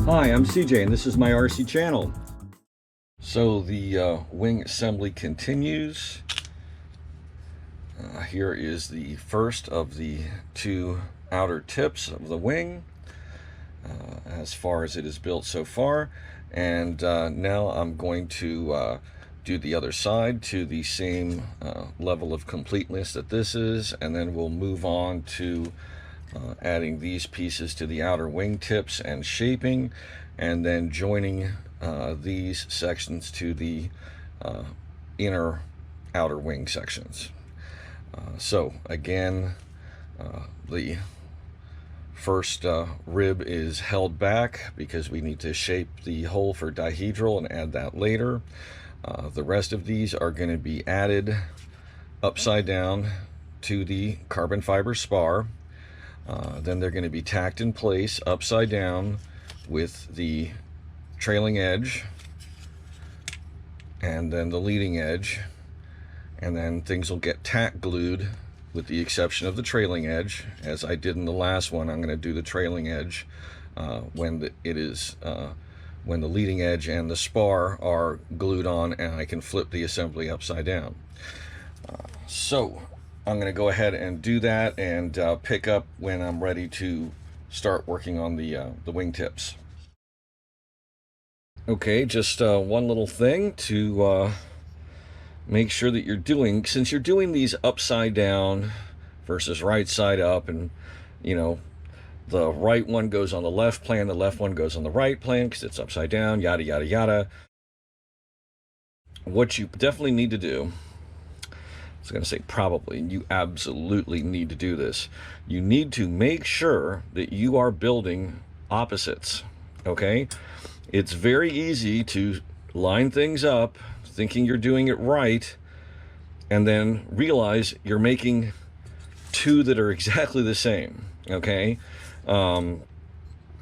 Hi, I'm CJ and this is my RC channel. So the wing assembly continues. Here is the first of the two outer tips of the wing as far as it is built so far, and now I'm going to do the other side to the same level of completeness that this is, and then we'll move on to adding these pieces to the outer wing tips and shaping, and then joining these sections to the inner outer wing sections. So again, the first rib is held back because we need to shape the hole for dihedral and add that later. The rest of these are going to be added upside down to the carbon fiber spar. Then they're going to be tacked in place upside down with the trailing edge and then the leading edge, and then things will get tack glued with the exception of the trailing edge. As I did in the last one, I'm going to do the trailing edge when the leading edge and the spar are glued on, and I can flip the assembly upside down. So I'm going to go ahead and do that and pick up when I'm ready to start working on the wingtips. Okay, just one little thing to make sure that you're doing, since you're doing these upside down versus right side up, and you know, the right one goes on the left plane, the left one goes on the right plane because it's upside down, yada yada yada. What you definitely need to do, I was going to say probably, you absolutely need to do this. You need to make sure that you are building opposites, okay? It's very easy to line things up thinking you're doing it right and then realize you're making two that are exactly the same, okay? And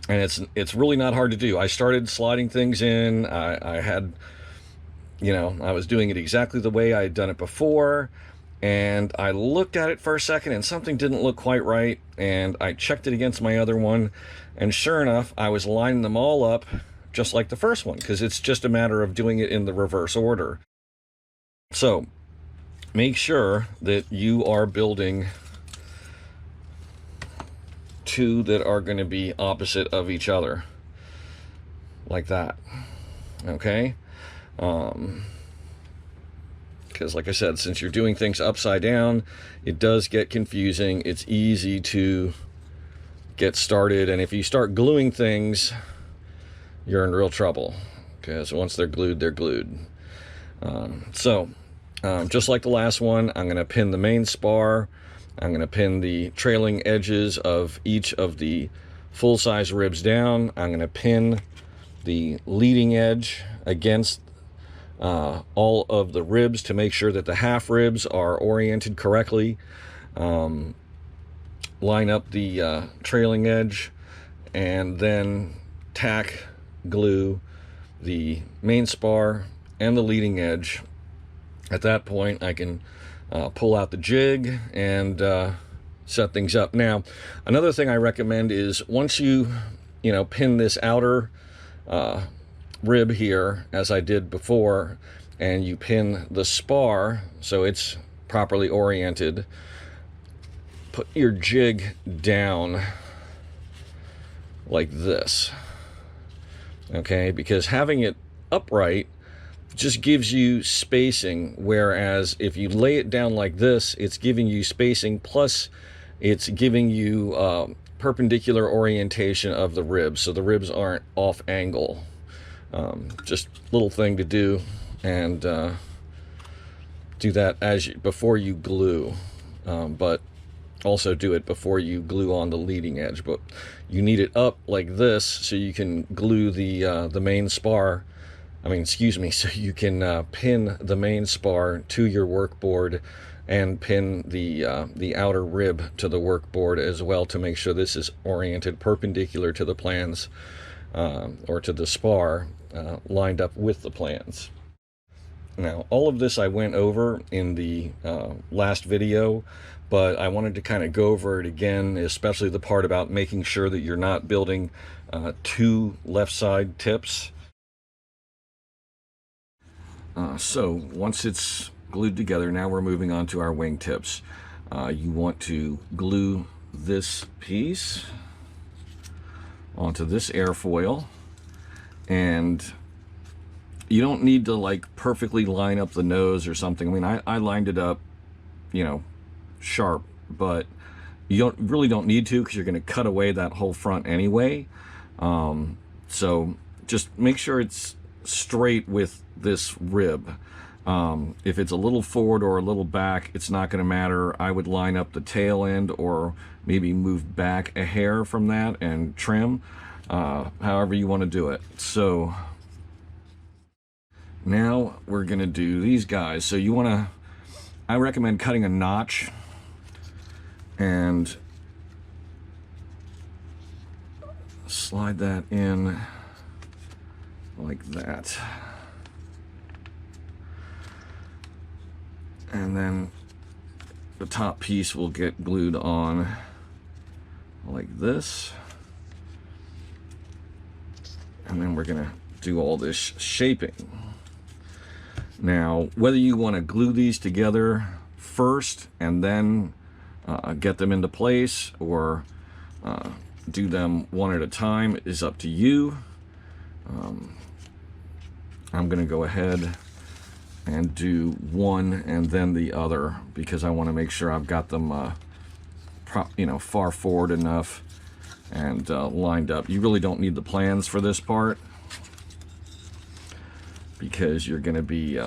it's really not hard to do. I started sliding things in. I had, you know, I was doing it exactly the way I had done it before, and I looked at it for a second and something didn't look quite right, and I checked it against my other one, and sure enough, I was lining them all up just like the first one, because it's just a matter of doing it in the reverse order. So make sure that you are building two that are going to be opposite of each other, like that, okay? Because like I said, since you're doing things upside down, it does get confusing. It's easy to get started, and if you start gluing things, you're in real trouble, because once they're glued, they're glued. Just like the last one, I'm going to pin the main spar. I'm going to pin the trailing edges of each of the full-size ribs down. I'm going to pin the leading edge against all of the ribs to make sure that the half ribs are oriented correctly. Line up the trailing edge, and then tack glue the main spar and the leading edge. At that point, I can pull out the jig and set things up. Now, another thing I recommend is once you pin this outer rib here, as I did before, and you pin the spar so it's properly oriented, put your jig down like this, okay? Because having it upright just gives you spacing, whereas if you lay it down like this, it's giving you spacing, plus it's giving you perpendicular orientation of the ribs, so the ribs aren't off angle. Just little thing to do, and do that before you glue, but also do it before you glue on the leading edge. But you need it up like this so you can glue the main spar. So you can pin the main spar to your workboard and pin the outer rib to the workboard as well, to make sure this is oriented perpendicular to the plans, or to the spar, lined up with the plans. Now, all of this I went over in the last video, but I wanted to kind of go over it again, especially the part about making sure that you're not building two left side tips. So once it's glued together, now we're moving on to our wing tips. You want to glue this piece onto this airfoil, and you don't need to like perfectly line up the nose or something. I mean, I lined it up, you know, sharp, but you really don't need to, because you're going to cut away that whole front anyway. So just make sure it's straight with this rib. If it's a little forward or a little back, it's not going to matter. I would line up the tail end, or maybe move back a hair from that and trim, however you want to do it. So now we're going to do these guys. So you want to, I recommend cutting a notch and slide that in like that. And then the top piece will get glued on like this. And then we're going to do all this shaping. Now, whether you want to glue these together first and then get them into place, or do them one at a time, is up to you. I'm going to go ahead and do one and then the other, because I want to make sure I've got them you know, far forward enough and lined up. You really don't need the plans for this part, because you're going to be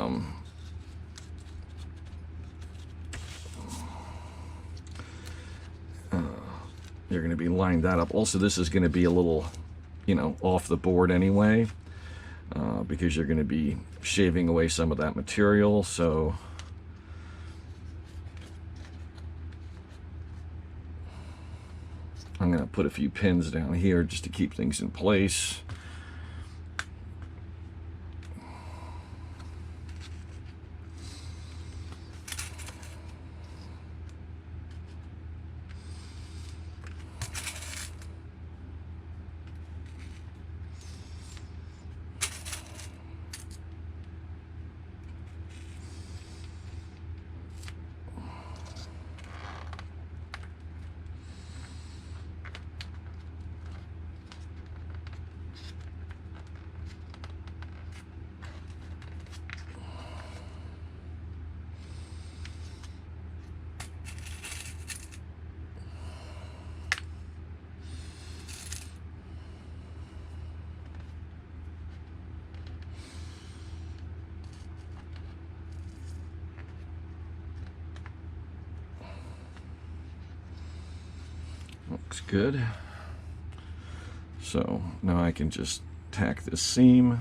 you're going to be lining that up. Also, this is going to be a little, you know, off the board anyway, because you're going to be shaving away some of that material. So I'm going to put a few pins down here just to keep things in place. Looks good. So now I can just tack this seam.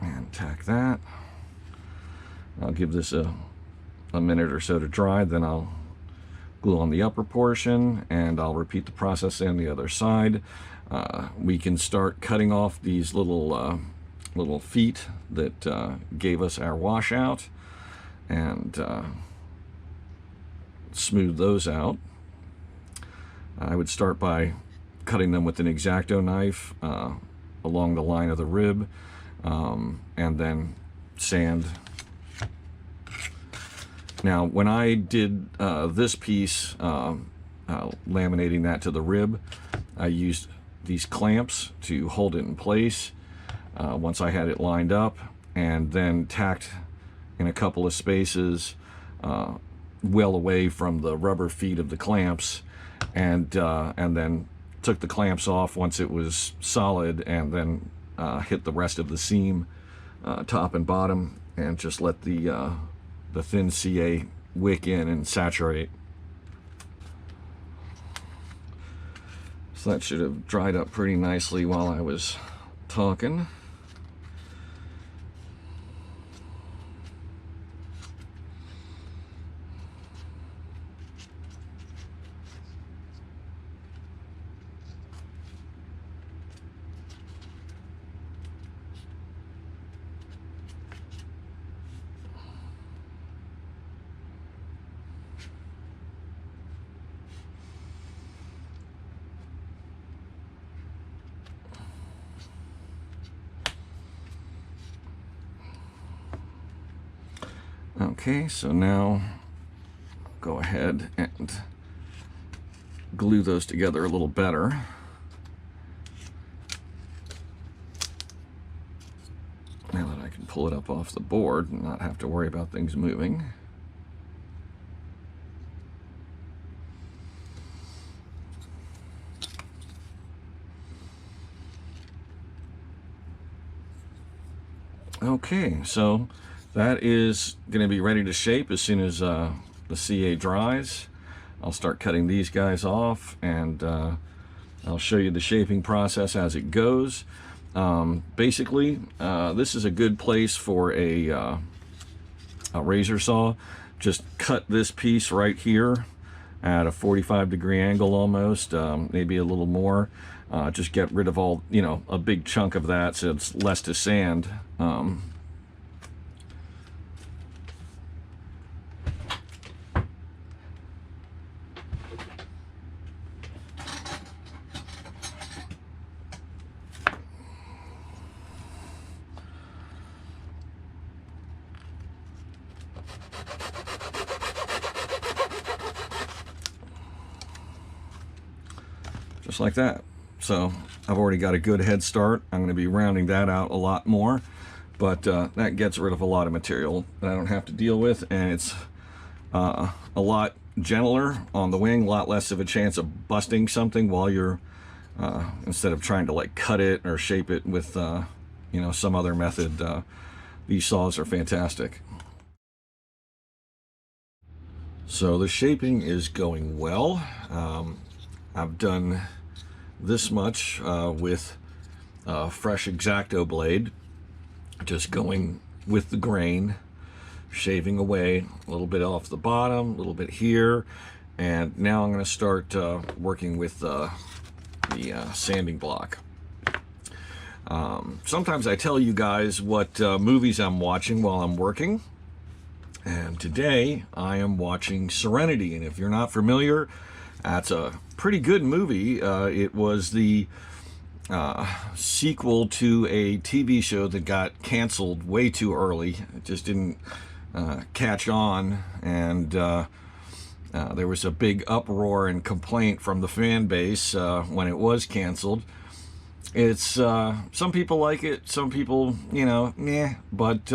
And tack that. I'll give this a minute or so to dry, then I'll glue on the upper portion, and I'll repeat the process on the other side. We can start cutting off these little feet that gave us our washout, and smooth those out. I would start by cutting them with an X-Acto knife along the line of the rib, and then sand. Now, when I did this piece, laminating that to the rib, I used these clamps to hold it in place once I had it lined up, and then tacked in a couple of spaces well away from the rubber feet of the clamps, and then took the clamps off once it was solid, and then hit the rest of the seam, top and bottom, and just let the thin CA wick in and saturate. So that should have dried up pretty nicely while I was talking. Okay, so now go ahead and glue those together a little better. Now that I can pull it up off the board and not have to worry about things moving. Okay, so that is going to be ready to shape as soon as the CA dries. I'll start cutting these guys off, and I'll show you the shaping process as it goes. Basically, this is a good place for a razor saw. Just cut this piece right here at a 45-degree angle almost, maybe a little more. Just get rid of all, a big chunk of that so it's less to sand. Just like that. So I've already got a good head start. I'm going to be rounding that out a lot more, but that gets rid of a lot of material that I don't have to deal with, and it's a lot gentler on the wing, a lot less of a chance of busting something while you're instead of trying to like cut it or shape it with some other method. These saws are fantastic. So the shaping is going well. I've done this much with a fresh X-Acto blade, just going with the grain, shaving away a little bit off the bottom, a little bit here, and now I'm going to start working with the sanding block. Sometimes I tell you guys what movies I'm watching while I'm working, and today I am watching Serenity, and if you're not familiar, that's a pretty good movie. It was the sequel to a TV show that got canceled way too early. It just didn't catch on, and there was a big uproar and complaint from the fan base when it was canceled. It's some people like it, some people, meh, but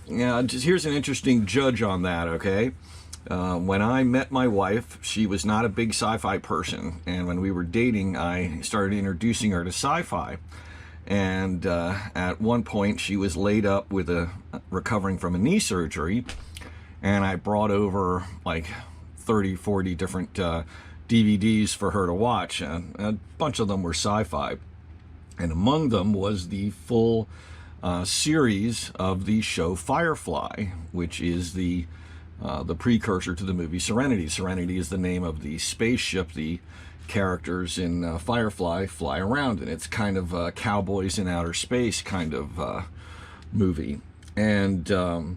yeah, just here's an interesting judge on that, okay? When I met my wife, she was not a big sci-fi person, and when we were dating, I started introducing her to sci-fi. And at one point, she was laid up with recovering from a knee surgery, and I brought over like 30, 40 different DVDs for her to watch. A bunch of them were sci-fi, and among them was the full series of the show Firefly, which is the precursor to the movie Serenity. Serenity is the name of the spaceship the characters in Firefly fly around in. It's kind of a cowboys in outer space kind of movie. And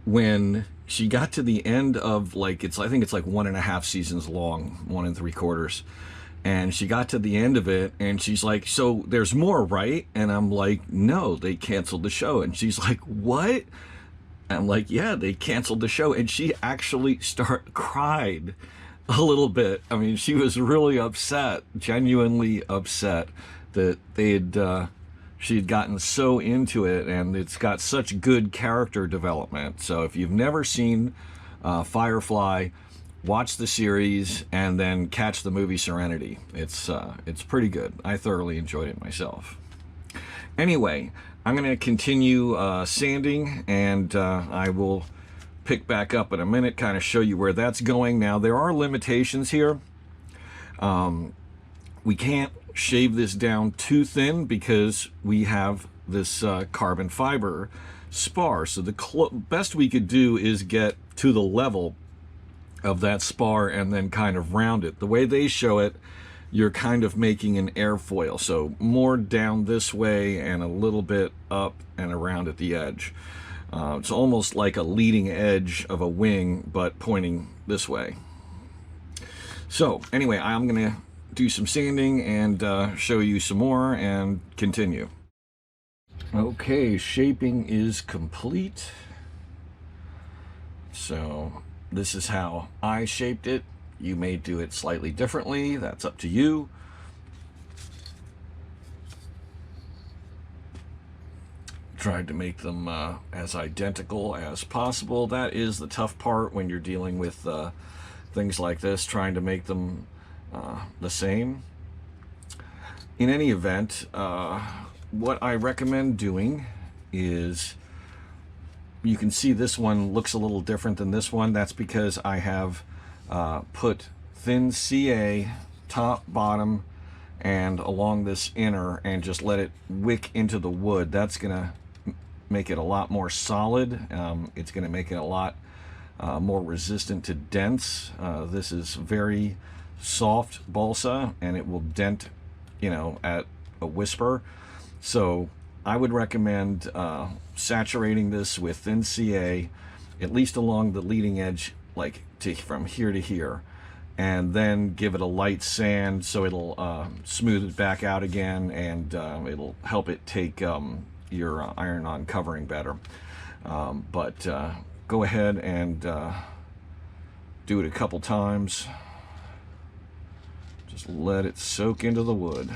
when she got to the end of I think it's like 1.5 seasons long, 1 3/4. And she got to the end of it, and she's like, "So there's more, right?" And I'm like, "No, they canceled the show." And she's like, "What?" I'm like, "Yeah, they canceled the show." And she actually cried a little bit. I mean, she was really upset, genuinely upset that she had gotten so into it, and it's got such good character development. So if you've never seen Firefly, watch the series and then catch the movie Serenity. It's pretty good. I thoroughly enjoyed it myself. Anyway, I'm going to continue sanding, and I will pick back up in a minute, kind of show you where that's going. Now, there are limitations here. We can't shave this down too thin because we have this carbon fiber spar. So the best we could do is get to the level of that spar and then kind of round it. The way they show it, you're kind of making an airfoil, so more down this way and a little bit up and around at the edge. It's almost like a leading edge of a wing, but pointing this way. So anyway, I'm gonna do some sanding and show you some more and continue. Okay, shaping is complete. So this is how I shaped it. You may do it slightly differently. That's up to you. Tried to make them as identical as possible. That is the tough part when you're dealing with things like this, trying to make them the same. In any event, what I recommend doing is, you can see this one looks a little different than this one. That's because I have put thin CA top, bottom, and along this inner, and just let it wick into the wood. That's gonna make it a lot more solid. It's gonna make it a lot more resistant to dents. This is very soft balsa, and it will dent, you know, at a whisper. So I would recommend saturating this with thin CA, at least along the leading edge, like from here to here, and then give it a light sand so it'll smooth it back out again, and it'll help it take your iron-on covering better. But go ahead and do it a couple times. Just let it soak into the wood.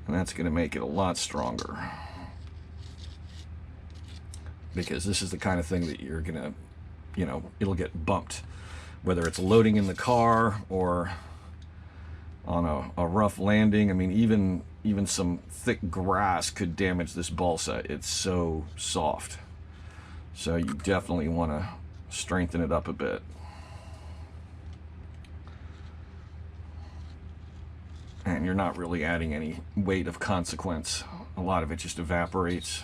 And that's going to make it a lot stronger. Because this is the kind of thing that you're going to, you know, it'll get bumped. Whether it's loading in the car or on a rough landing. I mean, even some thick grass could damage this balsa. It's so soft. So you definitely want to strengthen it up a bit. And you're not really adding any weight of consequence. A lot of it just evaporates.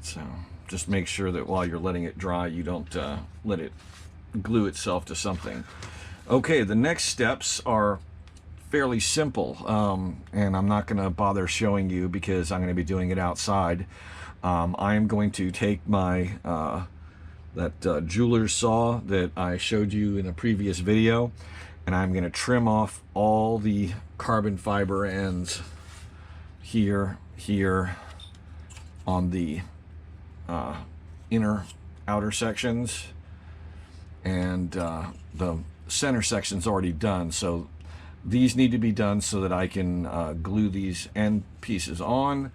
So just make sure that while you're letting it dry, you don't let it glue itself to something. Okay, the next steps are fairly simple, and I'm not going to bother showing you because I'm going to be doing it outside. I am going to take my that jeweler's saw that I showed you in a previous video, and I'm going to trim off all the carbon fiber ends here on the outer sections, and the center section's already done, so these need to be done so that I can glue these end pieces on.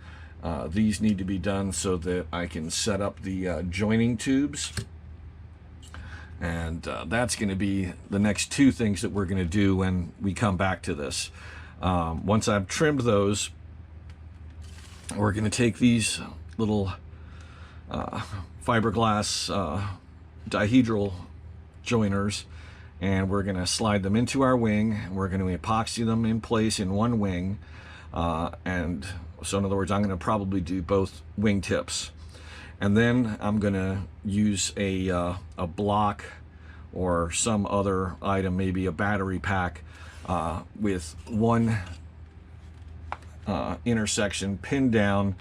These need to be done so that I can set up the joining tubes. And that's going to be the next two things that we're going to do when we come back to this. Once I've trimmed those, we're going to take these little fiberglass dihedral joiners, and we're going to slide them into our wing. We're going to epoxy them in place in one wing. And so in other words, I'm going to probably do both wing tips. And then I'm going to use a block or some other item, maybe a battery pack, with one intersection pinned down,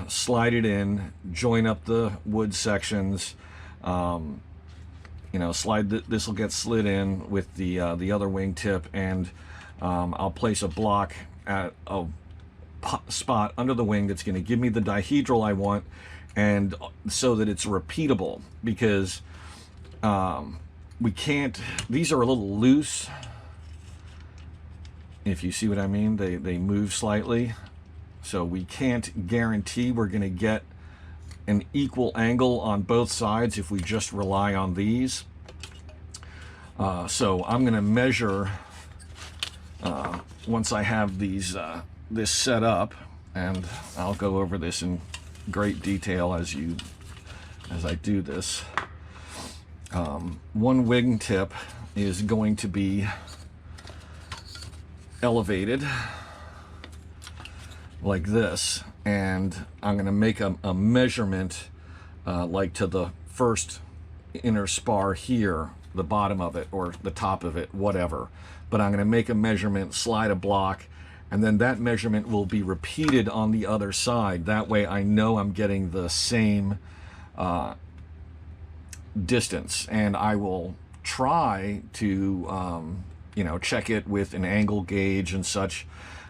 slide it in, join up the wood sections, you know, this will get slid in with the other wing tip, and I'll place a block at a spot under the wing that's going to give me the dihedral I want, and so that it's repeatable, because we can't, these are a little loose, if you see what I mean. They move slightly, so we can't guarantee we're going to get an equal angle on both sides if we just rely on these. So I'm going to measure once I have these this set up, and I'll go over this in great detail as I do this. One wing tip is going to be elevated like this, and I'm going to make a measurement like to the first inner spar here, the bottom of it or the top of it, whatever. But I'm going to make a measurement, slide a block, and then that measurement will be repeated on the other side. That way I know I'm getting the same distance, and I will try to you know, check it with an angle gauge and such.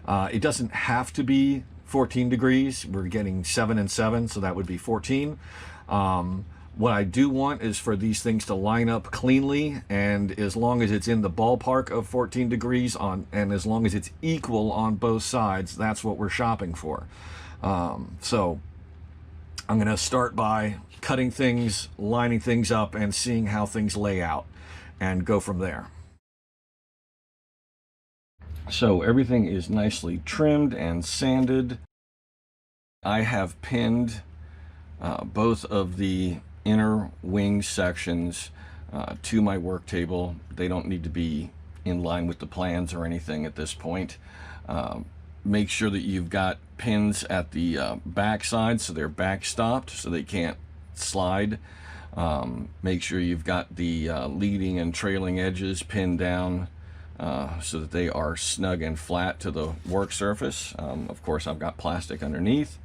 It doesn't have to be 14 degrees. We're getting 7 and 7, so that would be 14. What I do want is for these things to line up cleanly, and as long as it's in the ballpark of 14 degrees and as long as it's equal on both sides, that's what we're shopping for. So I'm going to start by cutting things, lining things up, and seeing how things lay out, and go from there. So everything is nicely trimmed and sanded. I have pinned both of the inner wing sections to my work table. They don't need to be in line with the plans or anything at this point. Make sure that you've got pins at the back side so they're backstopped so they can't slide. Make sure you've got the leading and trailing edges pinned down so that they are snug and flat to the work surface. Of course, I've got plastic underneath.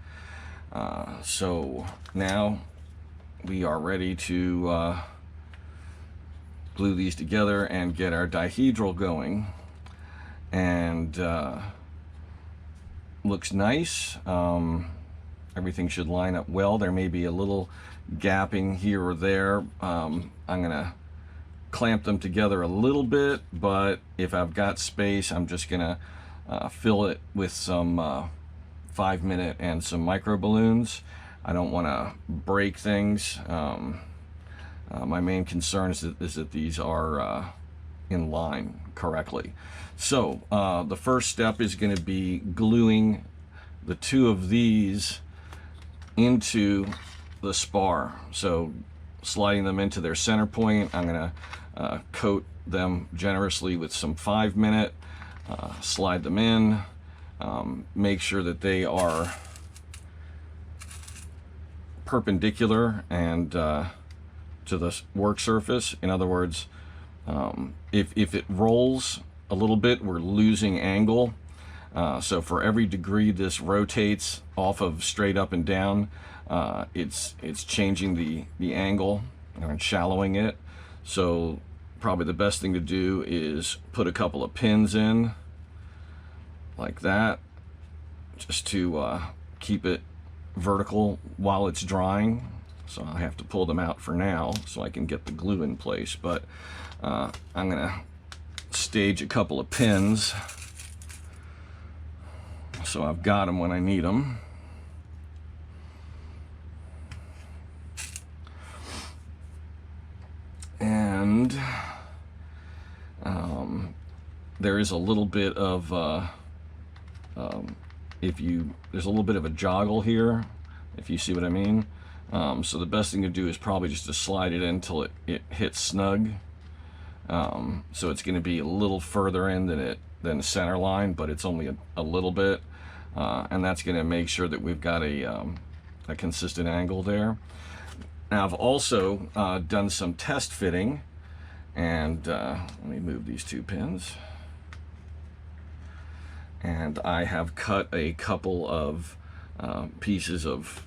So now we are ready to glue these together and get our dihedral going. And looks nice. Everything should line up well. There may be a little gapping here or there. I'm gonna clamp them together a little bit, but if I've got space, I'm just gonna fill it with some 5-minute and some micro balloons. I don't want to break things. My main concern is that these are in line correctly. So the first step is going to be gluing the two of these into the spar. So sliding them into their center point. I'm going to coat them generously with some 5-minute, slide them in, make sure that they are perpendicular and to the work surface. In other words, if it rolls a little bit, we're losing angle. So for every degree this rotates off of straight up and down, it's changing the angle and shallowing it. So probably the best thing to do is put a couple of pins in like that, just to keep it vertical while it's drying. So I have to pull them out for now so I can get the glue in place, but I'm gonna stage a couple of pins so I've got them when I need them. And there is a little bit of there's a little bit of a joggle here, if you see what I mean. So the best thing to do is probably just to slide it in until it hits snug. So it's going to be a little further in than the center line, but it's only a little bit, and that's going to make sure that we've got a consistent angle there. Now I've also done some test fitting, and let me move these two pins. And I have cut a couple of pieces of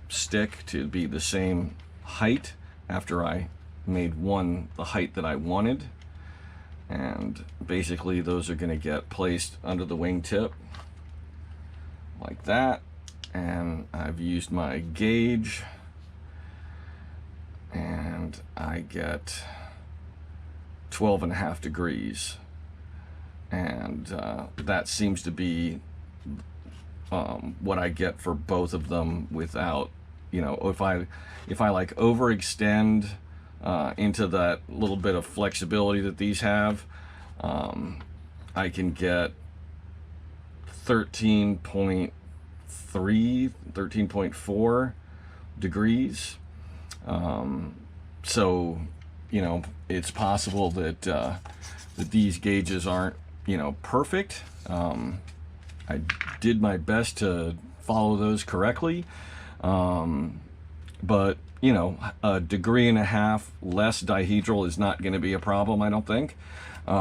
stick to be the same height after I made one the height that I wanted. And basically those are going to get placed under the wingtip like that. And I've used my gauge, and I get 12.5 degrees. And that seems to be what I get for both of them without, if I like overextend into that little bit of flexibility that these have, I can get 13.3, 13.4 degrees. So, it's possible that that these gauges aren't, perfect. I did my best to follow those correctly, but a degree and a half less dihedral is not going to be a problem, I don't think. If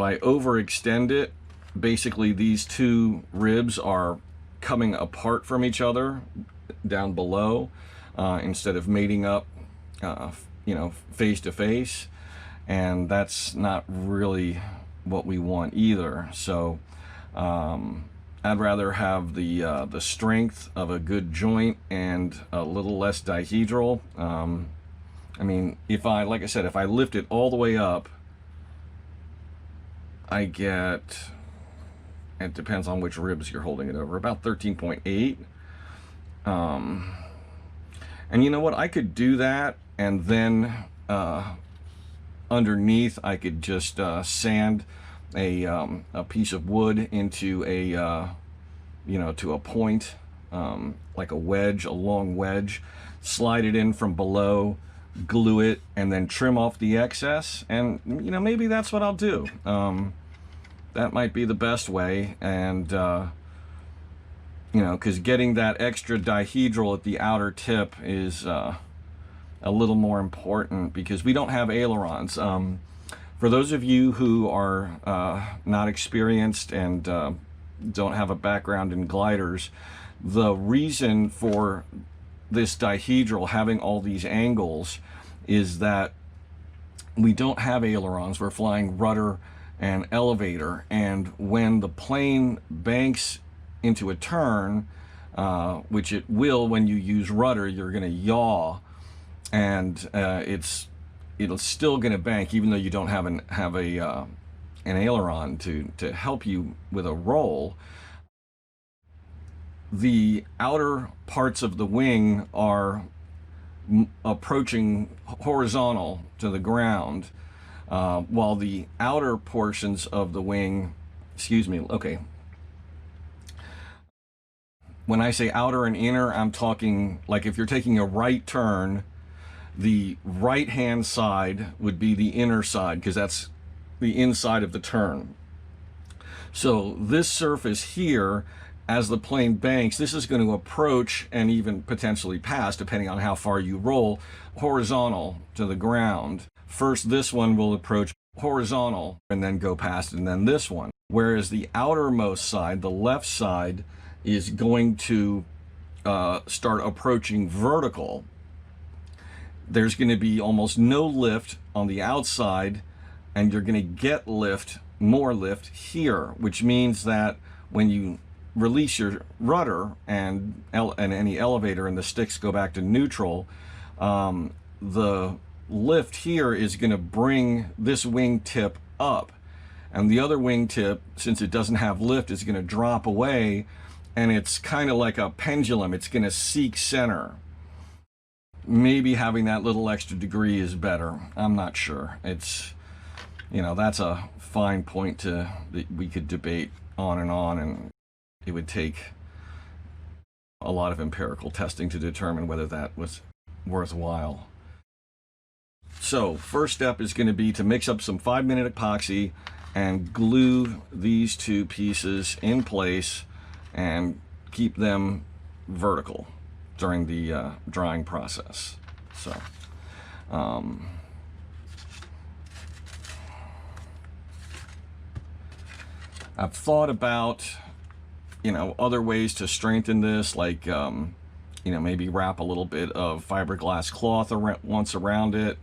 I overextend it, basically these two ribs are coming apart from each other down below, instead of mating up face to face, and that's not really what we want either. So I'd rather have the strength of a good joint and a little less dihedral. I mean, if I, like I said, if I lift it all the way up, I get, it depends on which ribs you're holding it over, about 13.8. And you know what, I could do that, and then underneath I could just sand a piece of wood into a you know, to a point, like a wedge, a long wedge, slide it in from below, glue it, and then trim off the excess. And you know, maybe that's what I'll do. That might be the best way. And you know, because getting that extra dihedral at the outer tip is a little more important, because we don't have ailerons. For those of you who are not experienced and don't have a background in gliders, the reason for this dihedral having all these angles is that we don't have ailerons. We're flying rudder and elevator, and when the plane banks into a turn, which it will when you use rudder, you're going to yaw, and it'll still going to bank even though you don't have an aileron to help you with a roll. The outer parts of the wing are approaching horizontal to the ground, while the outer portions of the wing, excuse me, okay. When I say outer and inner, I'm talking like if you're taking a right turn, the right-hand side would be the inner side, because that's the inside of the turn. So this surface here, as the plane banks, this is going to approach and even potentially pass, depending on how far you roll, horizontal to the ground. First, this one will approach horizontal and then go past, and then this one. Whereas the outermost side, the left side, is going to start approaching vertical. There's going to be almost no lift on the outside, and you're going to get lift, more lift here, which means that when you release your rudder and any elevator and the sticks go back to neutral, the lift here is going to bring this wing tip up, and the other wing tip, since it doesn't have lift, is going to drop away, and it's kind of like a pendulum. It's going to seek center. Maybe having that little extra degree is better. I'm not sure. It's, you know, that's a fine point that we could debate on, and it would take a lot of empirical testing to determine whether that was worthwhile. So first step is going to be to mix up some 5-minute epoxy and glue these two pieces in place and keep them vertical during the drying process. So I've thought about, you know, other ways to strengthen this, like you know, maybe wrap a little bit of fiberglass cloth once around it,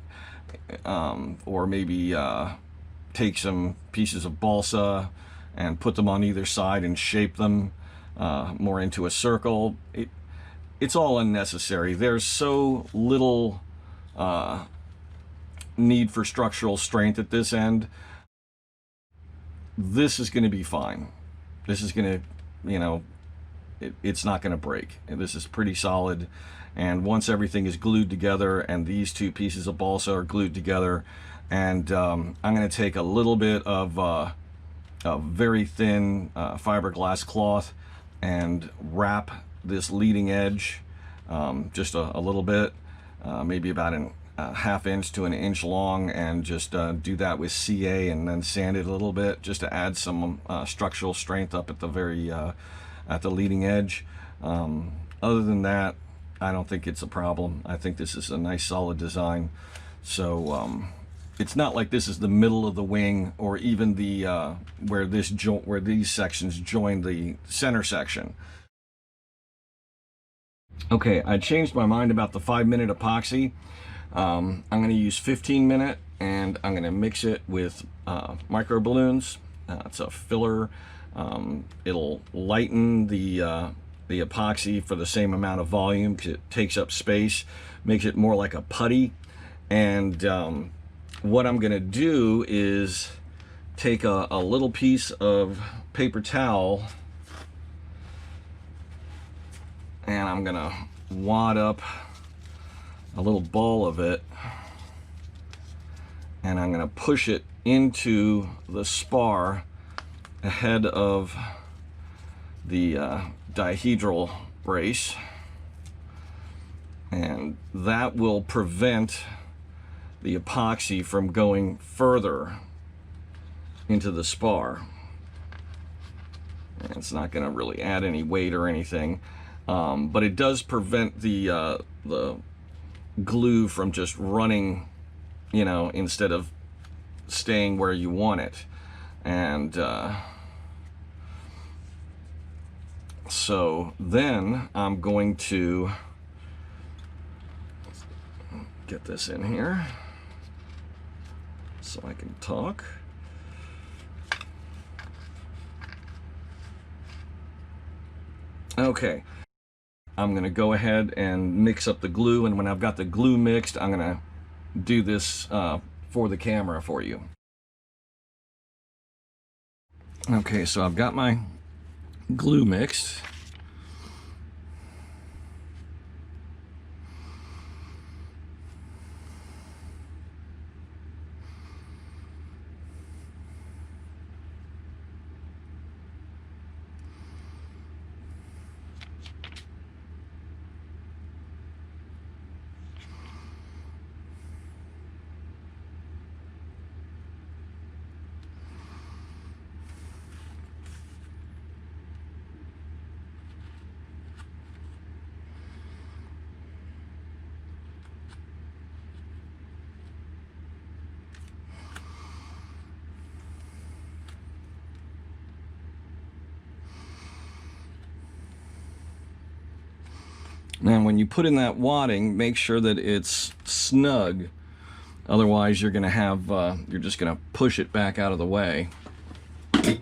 or maybe take some pieces of balsa and put them on either side and shape them more into a circle. It's all unnecessary. There's so little need for structural strength at this end. This is going to be fine. This is going to, you know, it's not going to break. And this is pretty solid. And once everything is glued together and these two pieces of balsa are glued together, and I'm going to take a little bit of a very thin fiberglass cloth and wrap this leading edge just a little bit, maybe about a ½ inch to an inch long, and just do that with CA and then sand it a little bit just to add some structural strength up at the very at the leading edge. Other than that, I don't think it's a problem. I think this is a nice solid design. So it's not like this is the middle of the wing, or even the where these sections join the center section. Okay, I changed my mind about the 5-minute epoxy. I'm going to use 15-minute, and I'm going to mix it with micro balloons. It's a filler. It'll lighten the epoxy for the same amount of volume because it takes up space, makes it more like a putty. And what I'm going to do is take a little piece of paper towel, and I'm going to wad up a little ball of it, and I'm going to push it into the spar ahead of the dihedral brace, and that will prevent the epoxy from going further into the spar. And it's not going to really add any weight or anything, but it does prevent the glue from just running, you know, instead of staying where you want it. And so then I'm going to get this in here so I can talk. Okay, I'm going to go ahead and mix up the glue, and when I've got the glue mixed, I'm going to do this for the camera for you. Okay, so I've got my glue mixed. Now, when you put in that wadding, make sure that it's snug. Otherwise, you're going to have, you're just going to push it back out of the way. You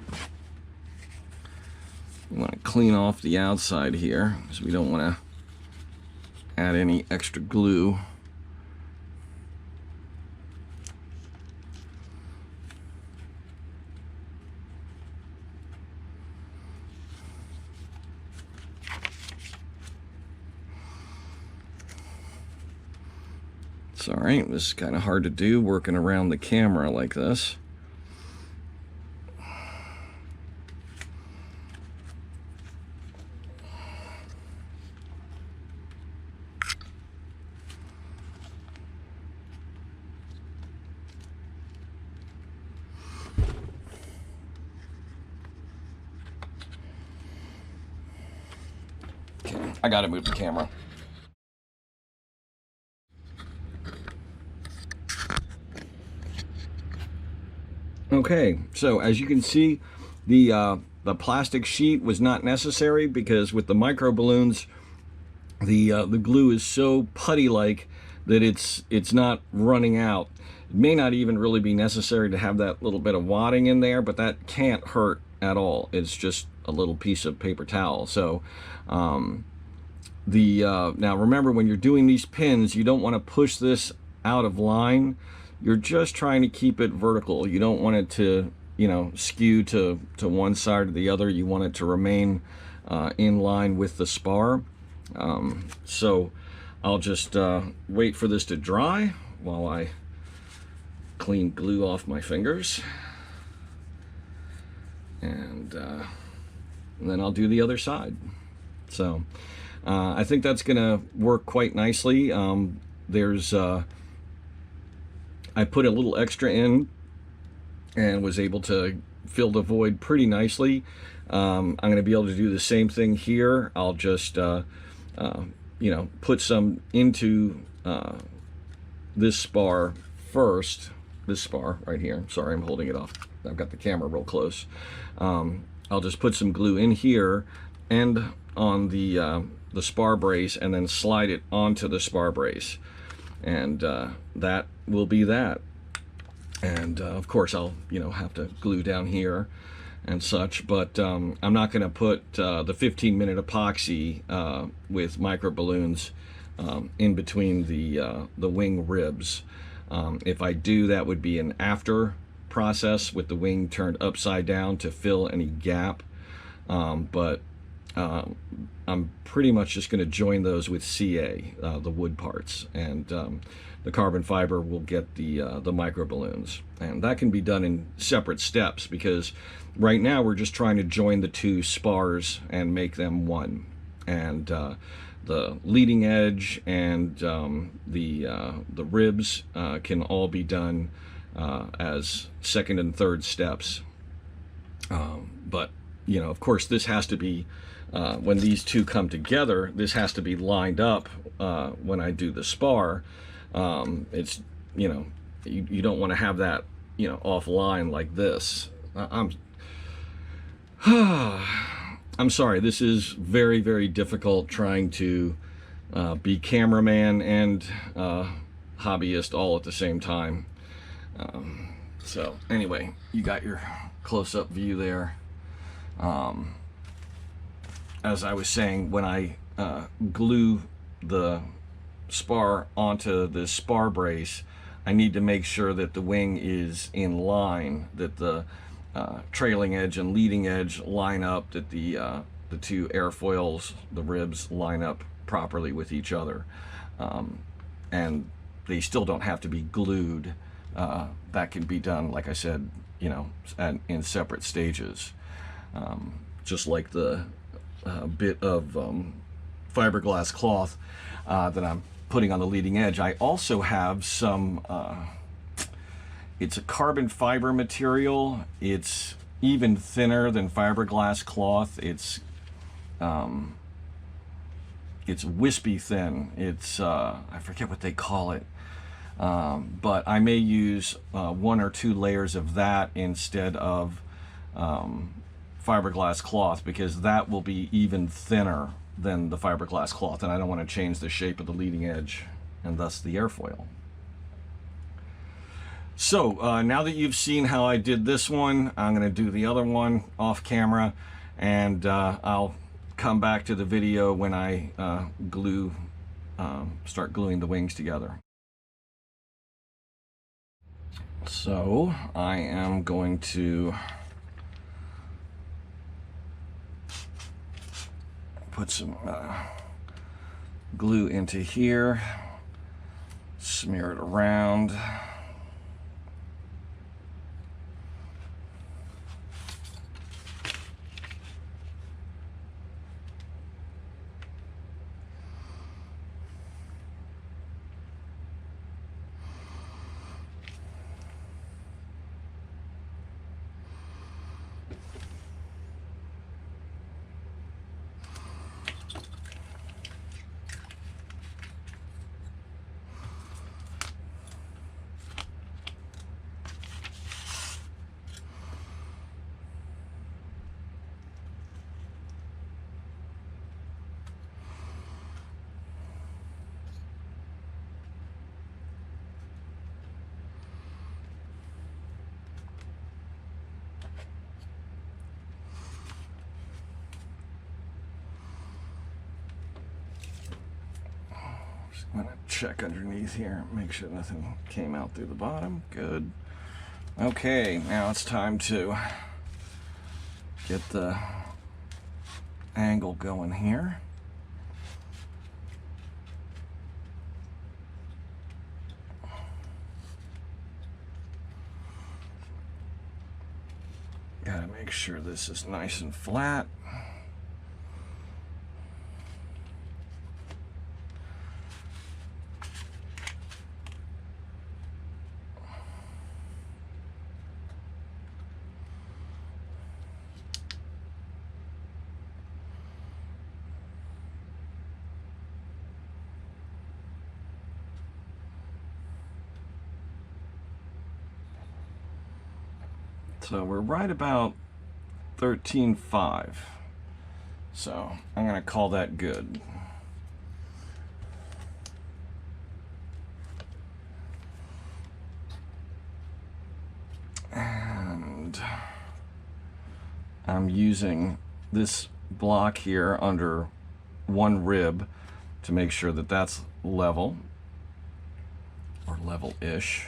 want to clean off the outside here, because we don't want to add any extra glue. Sorry, this is kind of hard to do working around the camera like this. Okay, I gotta move the camera. Okay, so as you can see, the plastic sheet was not necessary because with the micro balloons, the glue is so putty-like that it's not running out. It may not even really be necessary to have that little bit of wadding in there, but that can't hurt at all. It's just a little piece of paper towel. So now remember, when you're doing these pins, you don't want to push this out of line. You're just trying to keep it vertical. You don't want it to, you know, skew to one side or the other. You want it to remain in line with the spar. So I'll just wait for this to dry while I clean glue off my fingers. And then I'll do the other side. So I think that's gonna work quite nicely. I put a little extra in and was able to fill the void pretty nicely. I'm going to be able to do the same thing here. I'll just, you know, put some into this spar first. This spar right here. Sorry, I'm holding it off. I've got the camera real close. I'll just put some glue in here and on the spar brace, and then slide it onto the spar brace. and that will be that. And of course I'll have to glue down here and such, but I'm not going to put the 15-minute epoxy with micro balloons in between the wing ribs. If I do, that would be an after process with the wing turned upside down to fill any gap, but I'm pretty much just going to join those with CA, the wood parts, and the carbon fiber will get the micro balloons. And that can be done in separate steps, because right now we're just trying to join the two spars and make them one. And the leading edge and the ribs can all be done as second and third steps. But of course, this has to be when these two come together, this has to be lined up when I do the spar. It's you don't want to have that offline like this. I'm sorry, this is very, very difficult trying to be cameraman and hobbyist all at the same time. So anyway, you got your close-up view there. As I was saying, when I glue the spar onto the spar brace, I need to make sure that the wing is in line, that the trailing edge and leading edge line up, that the two airfoils, the ribs, line up properly with each other. And they still don't have to be glued. That can be done, like I said, in separate stages. Just like the bit of fiberglass cloth that I'm putting on the leading edge. I also have some, it's a carbon fiber material. It's even thinner than fiberglass cloth. It's wispy thin. It's, I forget what they call it. But I may use 1 or 2 layers of that instead of fiberglass cloth, because that will be even thinner than the fiberglass cloth, and I don't want to change the shape of the leading edge and thus the airfoil. So now that you've seen how I did this one, I'm going to do the other one off camera, and I'll come back to the video when I start gluing the wings together. So I am going to put some glue into here, smear it around. I'm going to check underneath here, make sure nothing came out through the bottom. Good. Okay, now it's time to get the angle going here. Got to make sure this is nice and flat. So we're right about 13.5. So I'm going to call that good. I'm using this block here under one rib to make sure that that's level, or level-ish.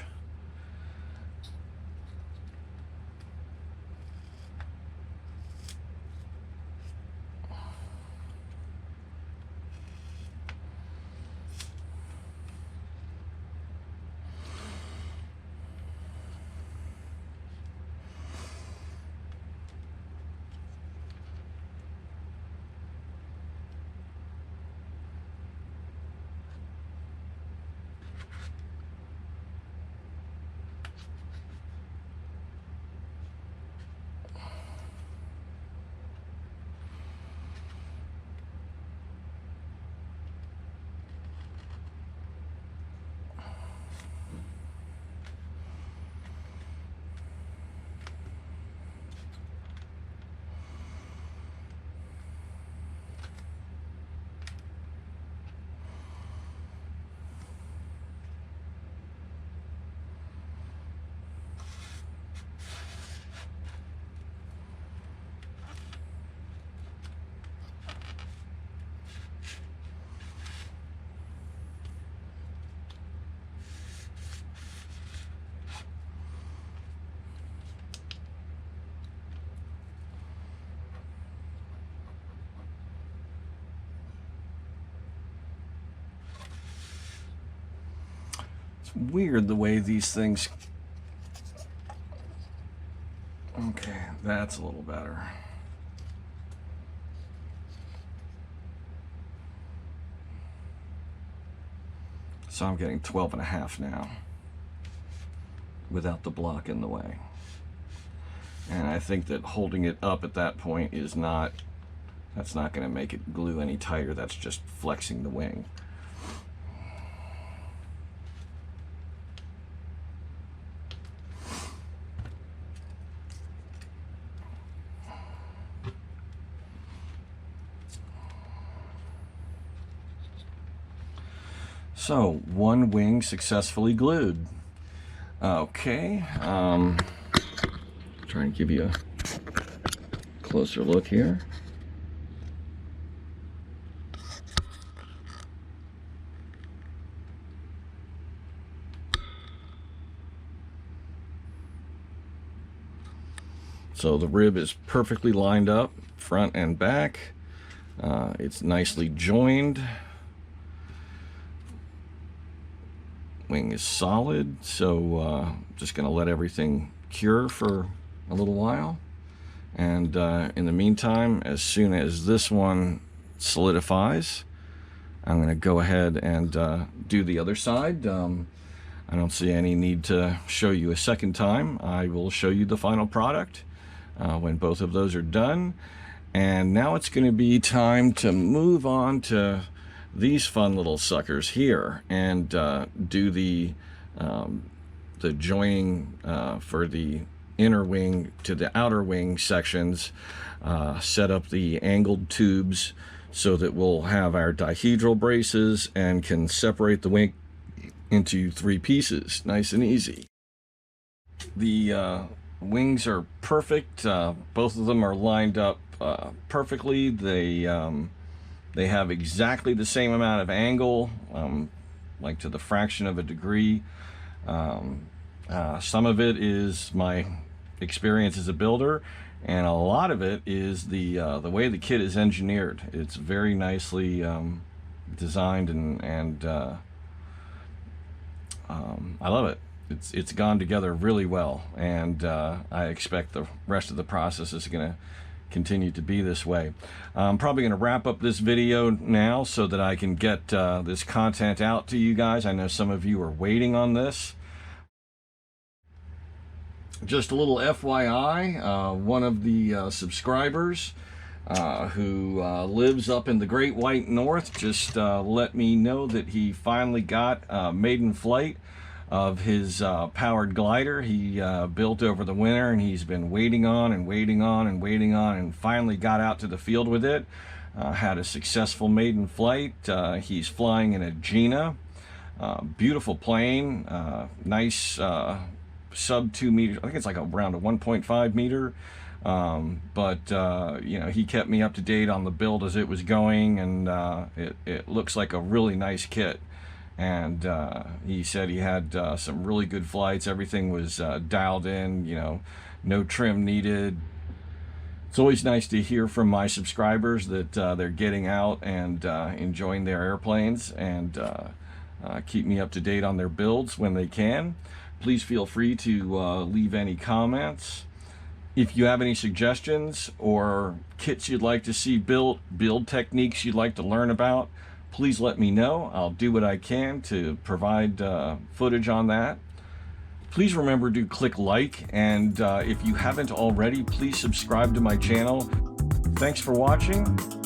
It's weird the way these things... Okay, that's a little better. So I'm getting 12.5 now, without the block in the way. And I think that holding it up at that point is not, that's not going to make it glue any tighter. That's just flexing the wing. So, one wing successfully glued. Okay, try and give you a closer look here. So the rib is perfectly lined up, front and back. It's nicely joined. Wing is solid, so just going to let everything cure for a little while. And in the meantime, as soon as this one solidifies, I'm going to go ahead and do the other side. I don't see any need to show you a second time. I will show you the final product when both of those are done. And now it's going to be time to move on to these fun little suckers here and do the joining for the inner wing to the outer wing sections, set up the angled tubes so that we'll have our dihedral braces and can separate the wing into 3 pieces, nice and easy. The wings are perfect. Both of them are lined up perfectly. They have exactly the same amount of angle, like to the fraction of a degree. Some of it is my experience as a builder, and a lot of it is the way the kit is engineered. It's very nicely designed, and I love it. It's gone together really well, and I expect the rest of the process is going to continue to be this way. I'm probably going to wrap up this video now so that I can get this content out to you guys. I know some of you are waiting on this. Just a little FYI, one of the subscribers who lives up in the Great White North just let me know that he finally got maiden flight of his powered glider he built over the winter, and he's been waiting on and waiting on and waiting on, and finally got out to the field with it. Had a successful maiden flight. He's flying in a Gina. Beautiful plane, nice sub 2 meters. I think it's like around a 1.5 meter You know, he kept me up to date on the build as it was going, and it looks like a really nice kit. And he said he had some really good flights. Everything was dialed in, you know, no trim needed. It's always nice to hear from my subscribers that they're getting out and enjoying their airplanes, and keep me up to date on their builds when they can. Please feel free to leave any comments. If you have any suggestions or kits you'd like to see built, build techniques you'd like to learn about, please let me know. I'll do what I can to provide footage on that. Please remember to click like, and if you haven't already, please subscribe to my channel. Thanks for watching.